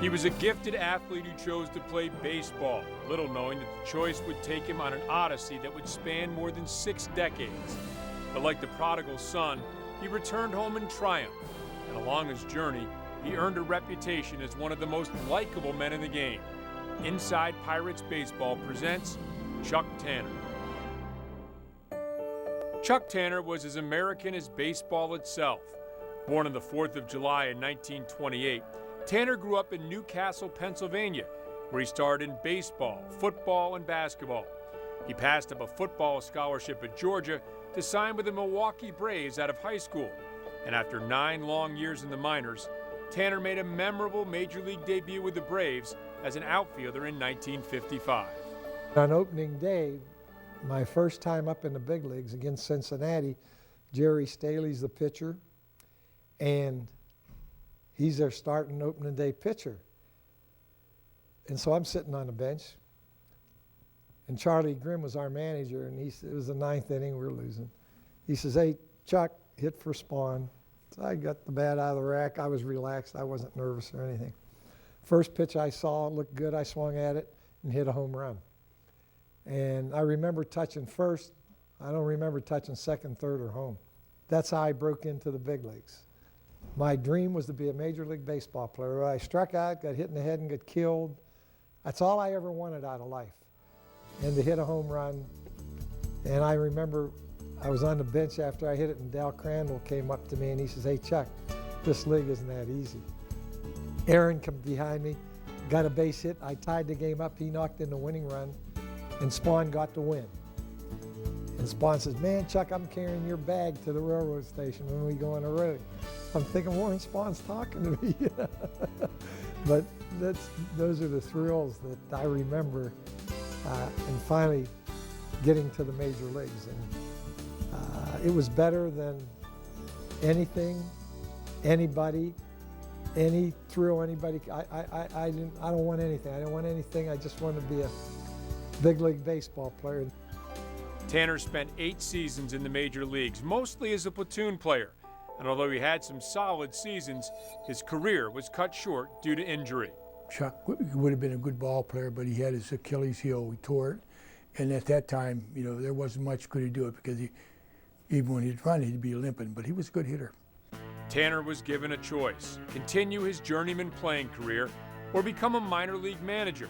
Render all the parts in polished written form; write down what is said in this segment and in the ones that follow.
He was a gifted athlete who chose to play baseball, little knowing that the choice would take him on an odyssey that would span more than 6 decades. But like the prodigal son, he returned home in triumph, and along his journey, he earned a reputation as one of the most likable men in the game. Inside Pirates Baseball presents Chuck Tanner. Chuck Tanner was as American as baseball itself. Born on the 4th of July in 1928, Tanner grew up in Newcastle, Pennsylvania, where he starred in baseball, football, and basketball. He passed up a football scholarship at Georgia to sign with the Milwaukee Braves out of high school. And after 9 long years in the minors, Tanner made a memorable Major League debut with the Braves as an outfielder in 1955. On opening day, my first time up in the big leagues against Cincinnati, Jerry Staley's the pitcher, and he's their starting opening day pitcher. And so I'm sitting on the bench, and Charlie Grimm was our manager, and it was the 9th inning, we were losing. He says, "Hey, Chuck, hit for Spawn." So I got the bat out of the rack. I was relaxed. I wasn't nervous or anything. First pitch I saw looked good. I swung at it and hit a home run. And I remember touching first. I don't remember touching second, third, or home. That's how I broke into the big leagues. My dream was to be a Major League Baseball player. I struck out, got hit in the head, and got killed. That's all I ever wanted out of life, and to hit a home run. And I remember I was on the bench after I hit it, and Dal Crandall came up to me, and he says, "Hey, Chuck, this league isn't that easy." Aaron come behind me, got a base hit. I tied the game up. He knocked in the winning run, and Spawn got the win. And Spawn says, "Man, Chuck, I'm carrying your bag to the railroad station when we go on the road." I'm thinking, Warren Spawn's talking to me. But those are the thrills that I remember, and finally getting to the major leagues. And it was better than anything, anybody, any thrill anybody. I don't want anything. I don't want anything. I just want to be a big league baseball player. Tanner spent 8 seasons in the major leagues, mostly as a platoon player. And although he had some solid seasons, his career was cut short due to injury. Chuck would have been a good ball player, but he had his Achilles heel. He tore it. And at that time, there wasn't much could he do it, because even when he'd run, he'd be limping. But he was a good hitter. Tanner was given a choice: continue his journeyman playing career or become a minor league manager.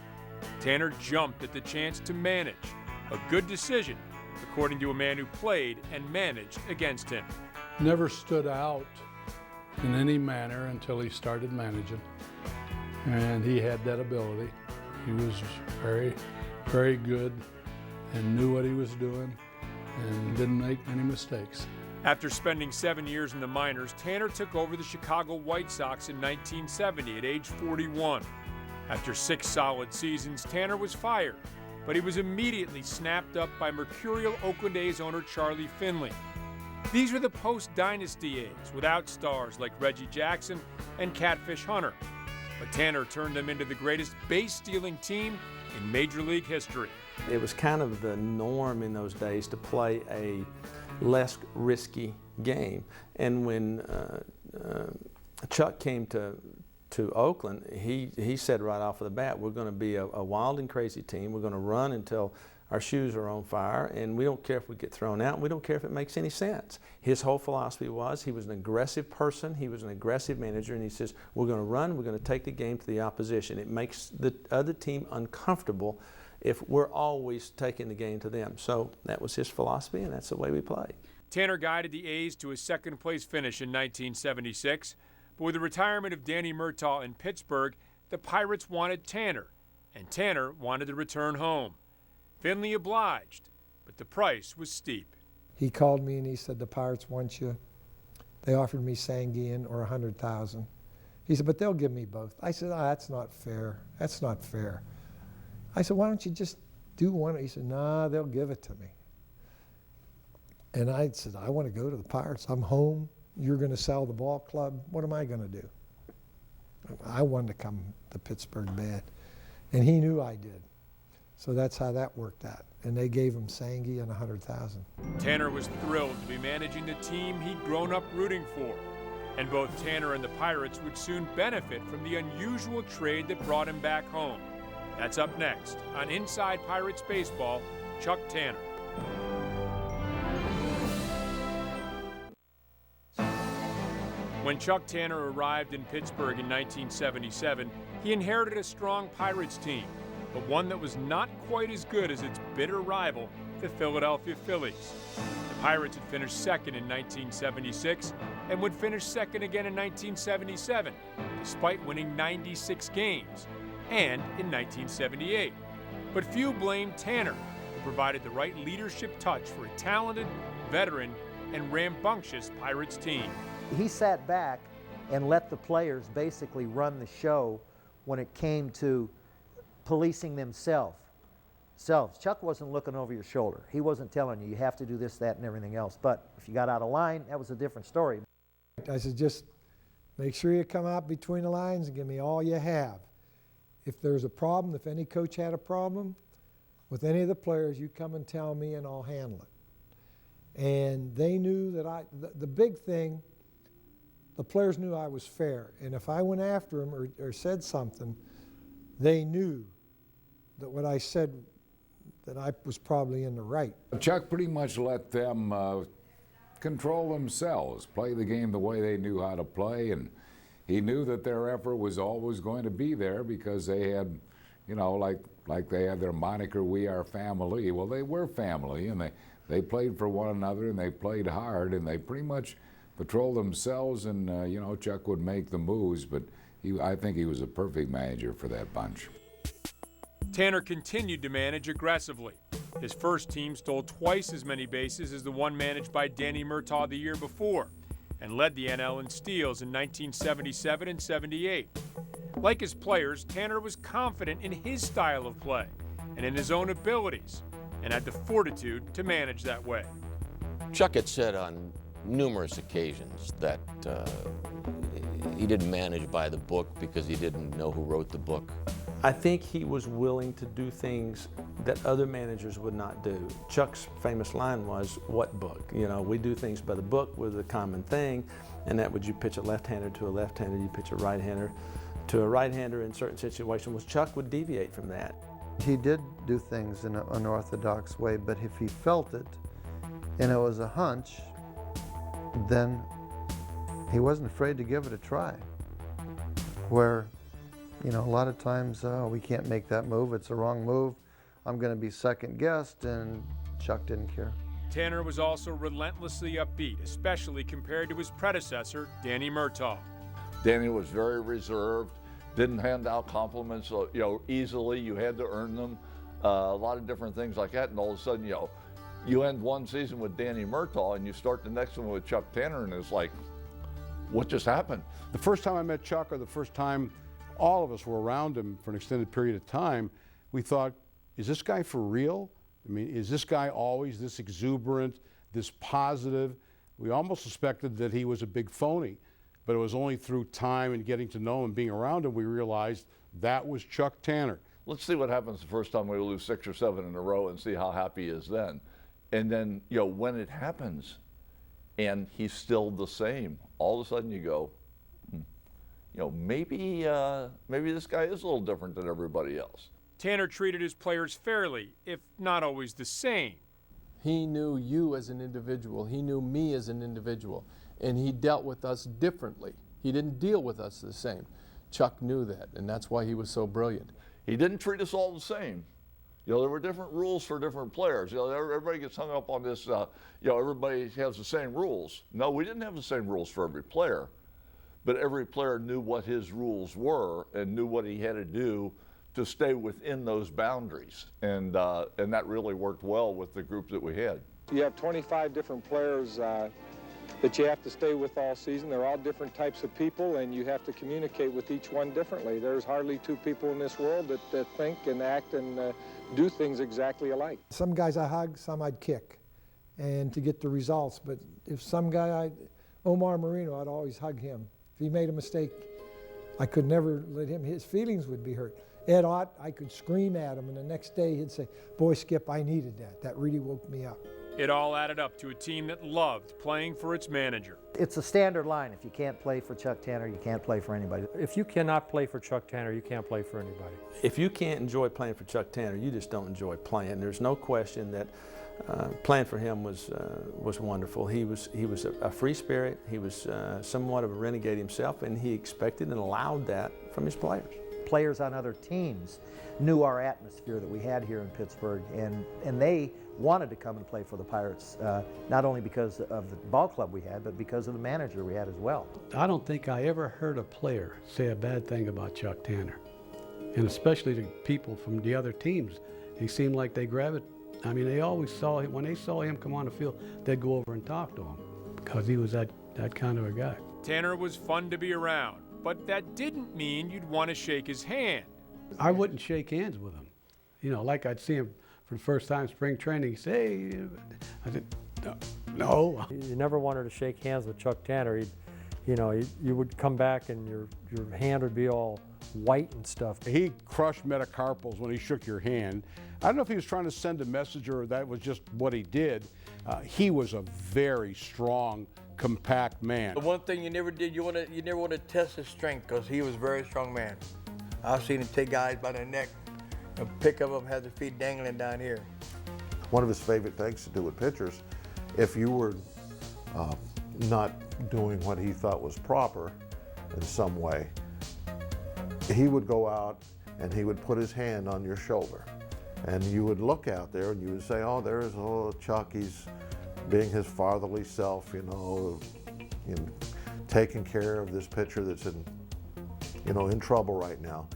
Tanner jumped at the chance to manage. A good decision, according to a man who played and managed against him. Never stood out in any manner until he started managing. And he had that ability. He was very, very good and knew what he was doing and didn't make many mistakes. After spending 7 years in the minors, Tanner took over the Chicago White Sox in 1970 at age 41. After 6 solid seasons, Tanner was fired, but he was immediately snapped up by mercurial Oakland A's owner Charlie Finley. These were the post-dynasty A's, without stars like Reggie Jackson and Catfish Hunter. But Tanner turned them into the greatest base-stealing team in Major League history. It was kind of the norm in those days to play a less risky game. And when Chuck came to Oakland, he said right off of the bat, we're going to be a wild and crazy team. We're going to run until our shoes are on fire, and we don't care if we get thrown out, and we don't care if it makes any sense. His whole philosophy was, he was an aggressive person, he was an aggressive manager, and he says, we're going to run, we're going to take the game to the opposition. It makes the other team uncomfortable if we're always taking the game to them. So that was his philosophy, and that's the way we played. Tanner guided the A's to a second-place finish in 1976, but with the retirement of Danny Murtaugh in Pittsburgh, the Pirates wanted Tanner, and Tanner wanted to return home. Finley obliged, but the price was steep. He called me and he said, "The Pirates want you." They offered me Sanguian or $100,000. He said, "But they'll give me both." I said, "Oh, that's not fair. That's not fair." I said, "Why don't you just do one?" He said, "Nah, they'll give it to me." And I said, "I want to go to the Pirates. I'm home. You're going to sell the ball club. What am I going to do?" I wanted to come to Pittsburgh bad. And he knew I did. So that's how that worked out. And they gave him Sanguy and $100,000. Tanner was thrilled to be managing the team he'd grown up rooting for. And both Tanner and the Pirates would soon benefit from the unusual trade that brought him back home. That's up next on Inside Pirates Baseball. Chuck Tanner. When Chuck Tanner arrived in Pittsburgh in 1977, he inherited a strong Pirates team, but one that was not quite as good as its bitter rival, the Philadelphia Phillies. The Pirates had finished second in 1976 and would finish second again in 1977, despite winning 96 games, and in 1978. But few blamed Tanner, who provided the right leadership touch for a talented, veteran, and rambunctious Pirates team. He sat back and let the players basically run the show when it came to policing themselves. Chuck wasn't looking over your shoulder. He wasn't telling you, you have to do this, that, and everything else. But if you got out of line, that was a different story. I said, just make sure you come out between the lines and give me all you have. If there's a problem, if any coach had a problem with any of the players, you come and tell me and I'll handle it. And they knew that the big thing, the players knew I was fair. And if I went after them or said something, they knew that what I said, that I was probably in the right. Chuck pretty much let them control themselves, play the game the way they knew how to play, and he knew that their effort was always going to be there because they had, you know, like they had their moniker, "We Are Family." Well, they were family, and they played for one another, and they played hard, and they pretty much patrolled themselves, and you know, Chuck would make the moves, but I think he was a perfect manager for that bunch. Tanner continued to manage aggressively. His first team stole twice as many bases as the one managed by Danny Murtaugh the year before, and led the NL in steals in 1977 and 78. Like his players, Tanner was confident in his style of play and in his own abilities, and had the fortitude to manage that way. Chuck had said on numerous occasions that he didn't manage by the book because he didn't know who wrote the book. I think he was willing to do things that other managers would not do. Chuck's famous line was, "What book?" You know, we do things by the book with a common thing, and that would you pitch a left-hander to a left-hander, you pitch a right-hander to a right-hander in certain situations. Well, Chuck would deviate from that. He did do things in an unorthodox way, but if he felt it and it was a hunch, then he wasn't afraid to give it a try. Where, you know, a lot of times, we can't make that move, it's the wrong move, I'm going to be second guessed, and Chuck didn't care. Tanner was also relentlessly upbeat, especially compared to his predecessor, Danny Murtaugh. Danny was very reserved, didn't hand out compliments easily. You had to earn them, a lot of different things like that, and all of a sudden, you end one season with Danny Murtaugh and you start the next one with Chuck Tanner, and it's like, what just happened? The first time I met Chuck, or the first time all of us were around him for an extended period of time, we thought, is this guy for real? I mean, is this guy always this exuberant, this positive? We almost suspected that he was a big phony, but it was only through time and getting to know him and being around him we realized that was Chuck Tanner. Let's see what happens the first time we lose 6 or 7 in a row and see how happy he is then. And then, when it happens and he's still the same, all of a sudden you go, maybe this guy is a little different than everybody else. Tanner treated his players fairly, if not always the same. He knew you as an individual. He knew me as an individual. And he dealt with us differently. He didn't deal with us the same. Chuck knew that, and that's why he was so brilliant. He didn't treat us all the same. There were different rules for different players. Everybody gets hung up on this, everybody has the same rules. No, we didn't have the same rules for every player, but every player knew what his rules were and knew what he had to do to stay within those boundaries. And that really worked well with the group that we had. You have 25 different players that you have to stay with all season. They're all different types of people, and you have to communicate with each one differently. There's hardly 2 people in this world that think and act and do things exactly alike. Some guys I hug, some I'd kick, and to get the results. But if some guy, Omar Marino, I'd always hug him. If he made a mistake, I could never let him, his feelings would be hurt. Ed Ott, I could scream at him, and the next day he'd say, "Boy, Skip, I needed that. That really woke me up." It all added up to a team that loved playing for its manager. It's a standard line. If you can't play for Chuck Tanner, you can't play for anybody. If you cannot play for Chuck Tanner, you can't play for anybody. If you can't enjoy playing for Chuck Tanner, you just don't enjoy playing. There's no question that playing for him was wonderful. He was a free spirit. He was somewhat of a renegade himself, and he expected and allowed that from his players. Players on other teams knew our atmosphere that we had here in Pittsburgh, and they wanted to come and play for the Pirates, not only because of the ball club we had, but because of the manager we had as well. I don't think I ever heard a player say a bad thing about Chuck Tanner, and especially the people from the other teams. He seemed like they I mean, they always saw him, when they saw him come on the field, they'd go over and talk to him because he was that kind of a guy. Tanner was fun to be around, but that didn't mean you'd want to shake his hand. I wouldn't shake hands with him. You know, like I'd see him for the first time spring training, he'd say, hey, I said, no. You never wanted to shake hands with Chuck Tanner. You would come back and your hand would be all white and stuff. He crushed metacarpals when he shook your hand. I don't know if he was trying to send a message or that was just what he did. He was a very strong, compact man. The one thing you never did, you never want to test his strength because he was a very strong man. I've seen him take guys by their neck and pick up them, have their feet dangling down here. One of his favorite things to do with pitchers, if you were not doing what he thought was proper in some way, he would go out and he would put his hand on your shoulder. And you would look out there and you would say, oh, there's Chuck, he's being his fatherly self, you know, taking care of this pitcher that's in trouble right now.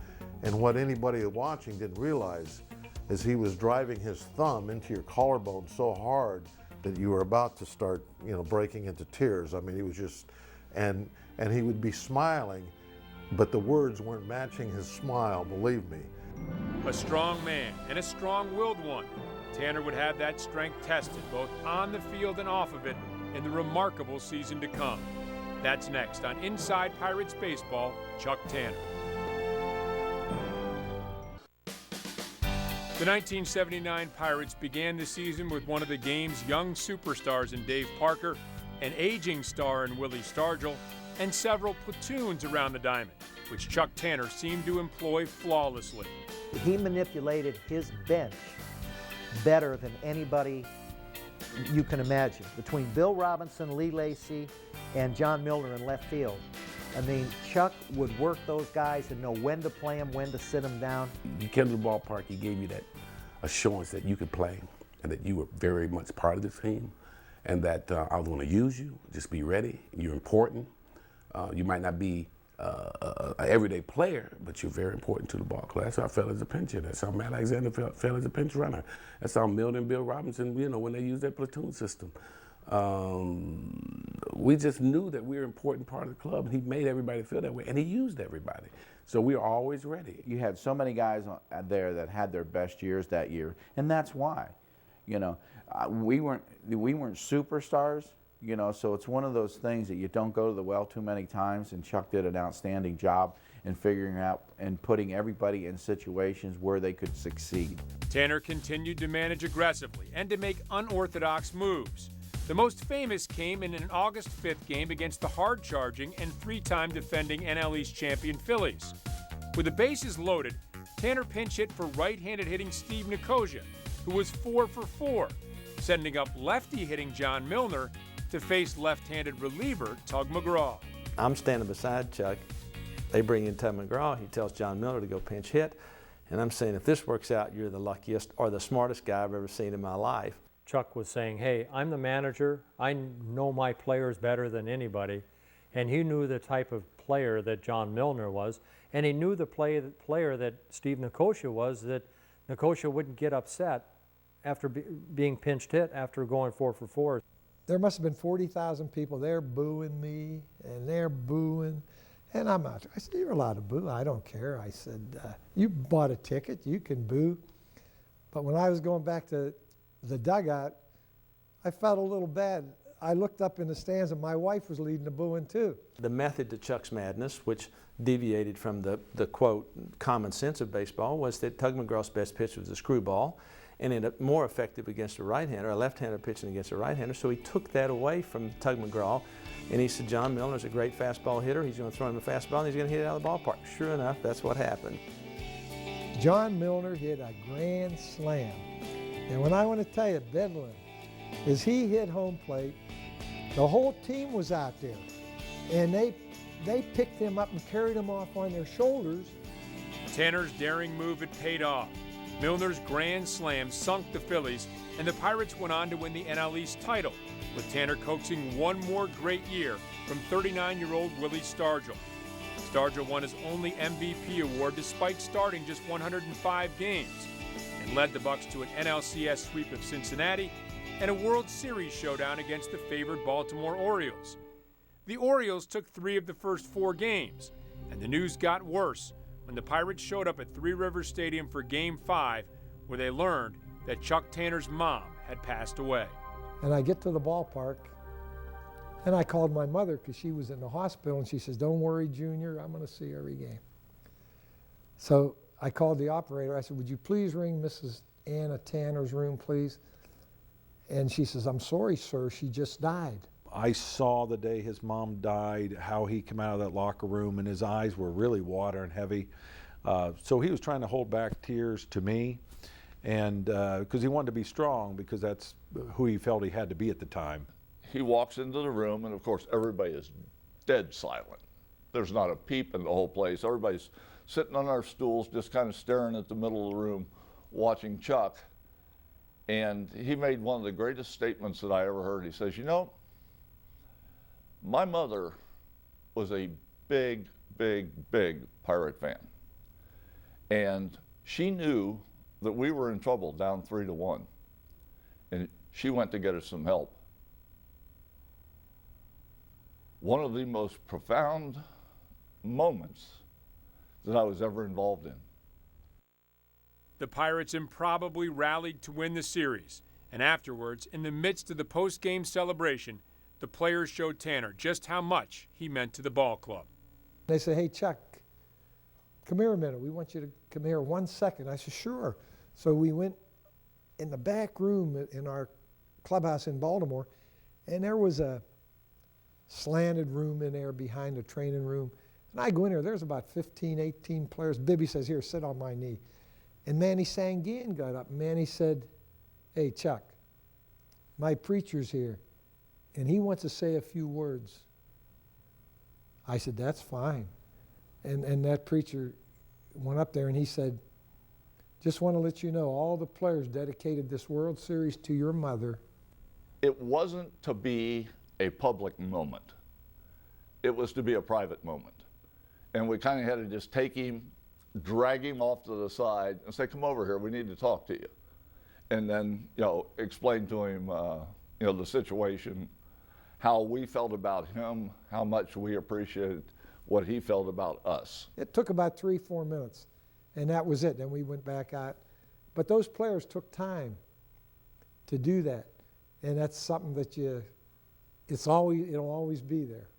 And what anybody watching didn't realize is he was driving his thumb into your collarbone so hard that you were about to start, breaking into tears. I mean, he was just, and he would be smiling, but the words weren't matching his smile, believe me. A strong man and a strong-willed one. Tanner would have that strength tested both on the field and off of it in the remarkable season to come. That's next on Inside Pirates Baseball, Chuck Tanner. The 1979 Pirates began the season with one of the game's young superstars in Dave Parker, an aging star in Willie Stargell, and several platoons around the diamond, which Chuck Tanner seemed to employ flawlessly. He manipulated his bench better than anybody you can imagine. Between Bill Robinson, Lee Lacy, and John Milner in left field, I mean, Chuck would work those guys and know when to play them, when to sit them down. You came to the ballpark, he gave you that assurance that you could play and that you were very much part of the team and that I was going to use you. Just be ready. You're important. You might not be an everyday player, but you're very important to the ball club. That's how I felt as a pinch hitter. That's how Matt Alexander felt as a pinch runner. That's how Milner and Bill Robinson, when they used their platoon system. We just knew that we were an important part of the club, and he made everybody feel that way, and he used everybody. So we were always ready. You had so many guys there that had their best years that year, and that's why. We weren't superstars. So it's one of those things that you don't go to the well too many times, and Chuck did an outstanding job in figuring out and putting everybody in situations where they could succeed. Tanner continued to manage aggressively and to make unorthodox moves. The most famous came in an August 5th game against the hard-charging and three-time defending NL East champion Phillies. With the bases loaded, Tanner pinch hit for right-handed hitting Steve Nicosia, who was 4 for 4, sending up lefty-hitting John Milner to face left-handed reliever Tug McGraw. I'm standing beside Chuck. They bring in Tug McGraw. He tells John Milner to go pinch hit. And I'm saying, if this works out, you're the luckiest or the smartest guy I've ever seen in my life. Chuck was saying, hey, I'm the manager. I know my players better than anybody. And he knew the type of player that John Milner was. And he knew the player that Steve Nicosia was, that Nicosia wouldn't get upset after being pinched hit after going 4 for 4. There must have been 40,000 people there booing me, and they're booing. And I'm out. I said, you're allowed to boo. I don't care. I said, you bought a ticket. You can boo. But when I was going back to the dugout, I felt a little bad. I looked up in the stands, and my wife was leading the booing, too. The method to Chuck's madness, which deviated from the quote, common sense of baseball, was that Tug McGraw's best pitch was a screwball, and ended up more effective against a right-hander, a left-hander pitching against a right-hander. So he took that away from Tug McGraw, and he said, John Milner's a great fastball hitter. He's going to throw him a fastball, and he's going to hit it out of the ballpark. Sure enough, that's what happened. John Milner hit a grand slam. And when I want to tell you, Bedlam, as he hit home plate, the whole team was out there. And they picked him up and carried him off on their shoulders. Tanner's daring move had paid off. Milner's grand slam sunk the Phillies, and the Pirates went on to win the NL East title, with Tanner coaxing one more great year from 39-year-old Willie Stargell. Stargell won his only MVP award despite starting just 105 games, and led the Bucs to an NLCS sweep of Cincinnati and a World Series showdown against the favored Baltimore Orioles. The Orioles took 3 of the first 4 games, and the news got worse when the Pirates showed up at Three Rivers Stadium for Game 5, where they learned that Chuck Tanner's mom had passed away. And I get to the ballpark, and I called my mother because she was in the hospital, and she says, "Don't worry, Junior, I'm going to see every game." So I called the operator. I said, "Would you please ring Mrs. Anna Tanner's room, please?" And she says, "I'm sorry, sir, she just died." I saw the day his mom died, how he came out of that locker room, and his eyes were really watering heavy. So he was trying to hold back tears to me, and because he wanted to be strong, because that's who he felt he had to be at the time. He walks into the room, and of course, everybody is dead silent. There's not a peep in the whole place. Everybody's sitting on our stools, just kind of staring at the middle of the room, watching Chuck. And he made one of the greatest statements that I ever heard. He says, "You know, my mother was a big, big, big Pirate fan. And she knew that we were in trouble, down 3-1. And she went to get us some help." One of the most profound moments that I was ever involved in. The Pirates improbably rallied to win the series, and afterwards, in the midst of the post-game celebration, the players showed Tanner just how much he meant to the ball club. They said, "Hey, Chuck, come here a minute. We want you to come here 1 second." I said, "Sure." So we went in the back room in our clubhouse in Baltimore, and there was a slanted room in there behind the training room. And I go in there, there's about 15, 18 players. Bibby says, "Here, sit on my knee." And Manny Sanguin got up, and Manny said, "Hey, Chuck, my preacher's here, and he wants to say a few words." I said, "That's fine." And that preacher went up there and he said, "Just want to let you know, all the players dedicated this World Series to your mother." It wasn't to be a public moment. It was to be a private moment. And we kind of had to just take him, drag him off to the side and say, "Come over here, we need to talk to you." And then, explain to him, the situation, how we felt about him, how much we appreciated what he felt about us. It took about 3-4 minutes, and that was it. Then we went back out. But those players took time to do that, and that's something that it'll always be there.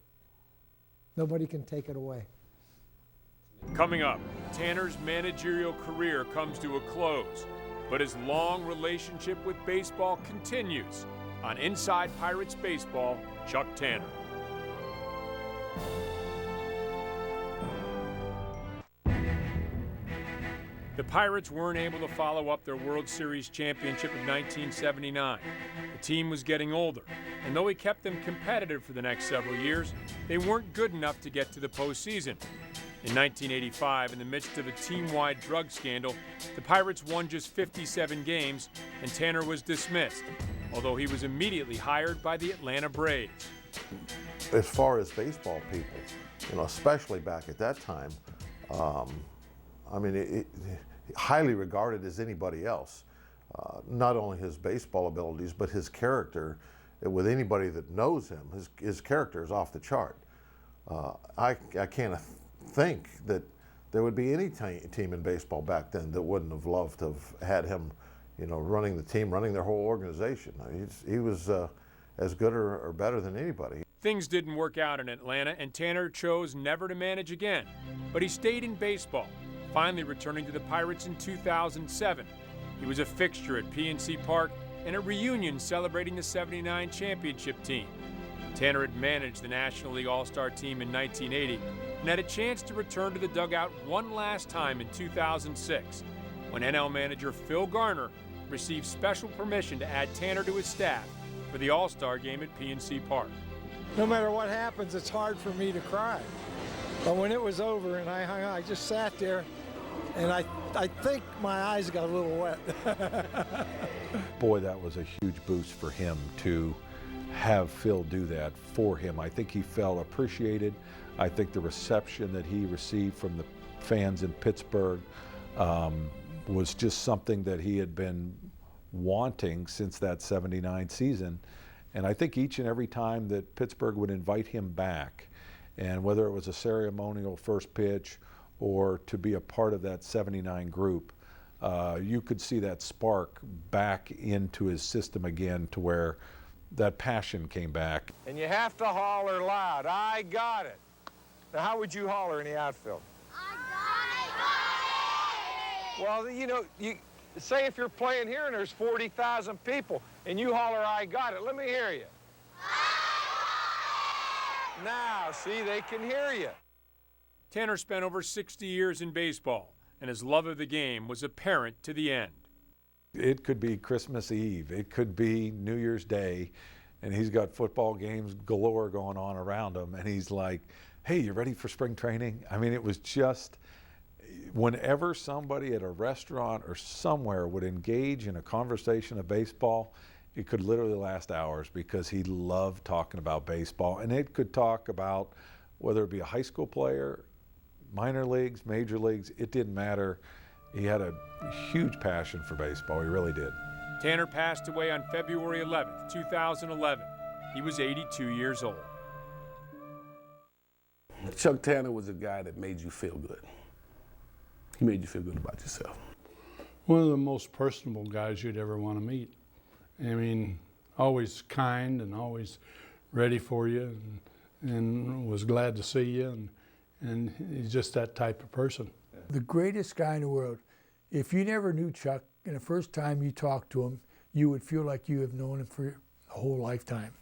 Nobody can take it away. Coming up, Tanner's managerial career comes to a close, but his long relationship with baseball continues. On Inside Pirates Baseball, Chuck Tanner. The Pirates weren't able to follow up their World Series championship of 1979. The team was getting older, and though he kept them competitive for the next several years, they weren't good enough to get to the postseason. In 1985, in the midst of a team-wide drug scandal, the Pirates won just 57 games, and Tanner was dismissed, although he was immediately hired by the Atlanta Braves. As far as baseball people, especially back at that time, highly regarded as anybody else. Not only his baseball abilities, but his character. With anybody that knows him, his character is off the chart. I can't think that there would be any team in baseball back then that wouldn't have loved to have had him, running the team, running their whole organization. He was as good or better than anybody. Things didn't work out in Atlanta, and Tanner chose never to manage again. But he stayed in baseball, finally returning to the Pirates in 2007. He was a fixture at PNC Park and at reunions celebrating the '79 championship team. Tanner had managed the National League All-Star team in 1980 and had a chance to return to the dugout one last time in 2006 when NL manager Phil Garner received special permission to add Tanner to his staff for the All-Star game at PNC Park. No matter what happens, it's hard for me to cry. But when it was over and I hung out, I just sat there and I think my eyes got a little wet. Boy, that was a huge boost for him to have Phil do that for him. I think he felt appreciated. I think the reception that he received from the fans in Pittsburgh was just something that he had been wanting since that '79 season. And I think each and every time that Pittsburgh would invite him back, and whether it was a ceremonial first pitch or to be a part of that '79 group, you could see that spark back into his system again, to where that passion came back. And you have to holler loud, I got it. Now, how would you holler in the outfield? Well, you know, say if you're playing here and there's 40,000 people and you holler, I got it. Let me hear you. Now, see, they can hear you. Tanner spent over 60 years in baseball, and his love of the game was apparent to the end. It could be Christmas Eve, it could be New Year's Day, and he's got football games galore going on around him, and he's like, hey, you ready for spring training? I mean, it was just, whenever somebody at a restaurant or somewhere would engage in a conversation of baseball, it could literally last hours, because he loved talking about baseball. And it could talk about whether it be a high school player, minor leagues, major leagues, it didn't matter. He had a huge passion for baseball, he really did. Tanner passed away on February 11th, 2011. He was 82 years old. Chuck Tanner was a guy that made you feel good. He made you feel good about yourself. One of the most personable guys you'd ever want to meet. I mean, always kind and always ready for you, and was glad to see you, and he's just that type of person. The greatest guy in the world. If you never knew Chuck, and the first time you talked to him, you would feel like you have known him for a whole lifetime.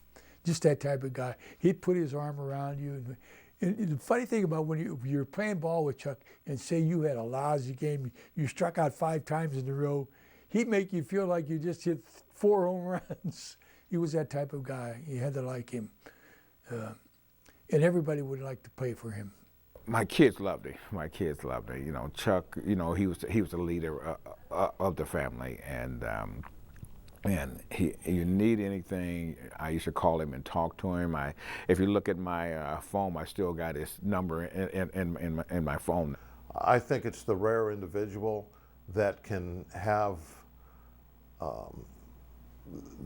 Just that type of guy. He'd put his arm around you. And the funny thing about when you're playing ball with Chuck, and say you had a lousy game, you struck out 5 times in a row, he'd make you feel like you just hit 4 home runs. He was that type of guy. You had to like him. And everybody would like to play for him. My kids loved it. My kids loved it. You know, Chuck, you know, he was the leader of the family, and you need anything, I used to call him and talk to him. If you look at my phone, I still got his number in my phone. I think it's the rare individual that can have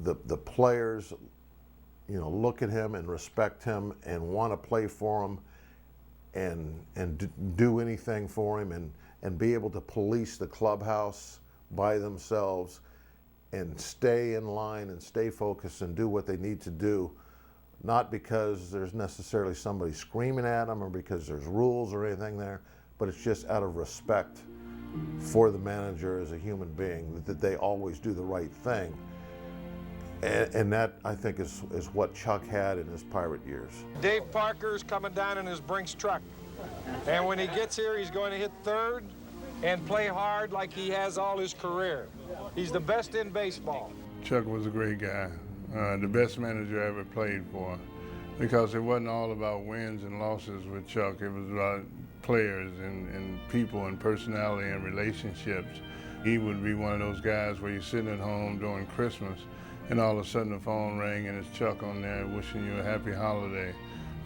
the players, you know, look at him and respect him and want to play for him, and do anything for him, and be able to police the clubhouse by themselves and stay in line and stay focused and do what they need to do, not because there's necessarily somebody screaming at them or because there's rules or anything there, but it's just out of respect for the manager as a human being, that they always do the right thing. And that, I think, is what Chuck had in his Pirate years. Dave Parker's coming down in his Brinks truck. And when he gets here, he's going to hit third and play hard like he has all his career. He's the best in baseball. Chuck was a great guy, the best manager I ever played for, because it wasn't all about wins and losses with Chuck. It was about players and people and personality and relationships. He would be one of those guys where you're sitting at home during Christmas, and all of a sudden the phone rang and it's Chuck on there wishing you a happy holiday.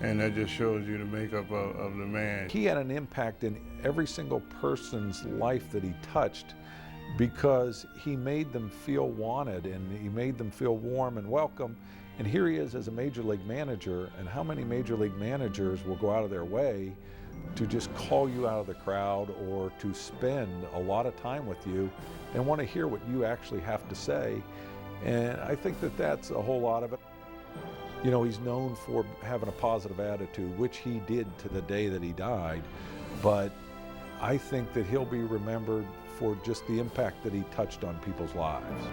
And that just shows you the makeup of the man. He had an impact in every single person's life that he touched, because he made them feel wanted and he made them feel warm and welcome. And here he is as a major league manager, and how many major league managers will go out of their way to just call you out of the crowd or to spend a lot of time with you and want to hear what you actually have to say. And I think that that's a whole lot of it. You know, he's known for having a positive attitude, which he did to the day that he died, but I think that he'll be remembered for just the impact that he touched on people's lives.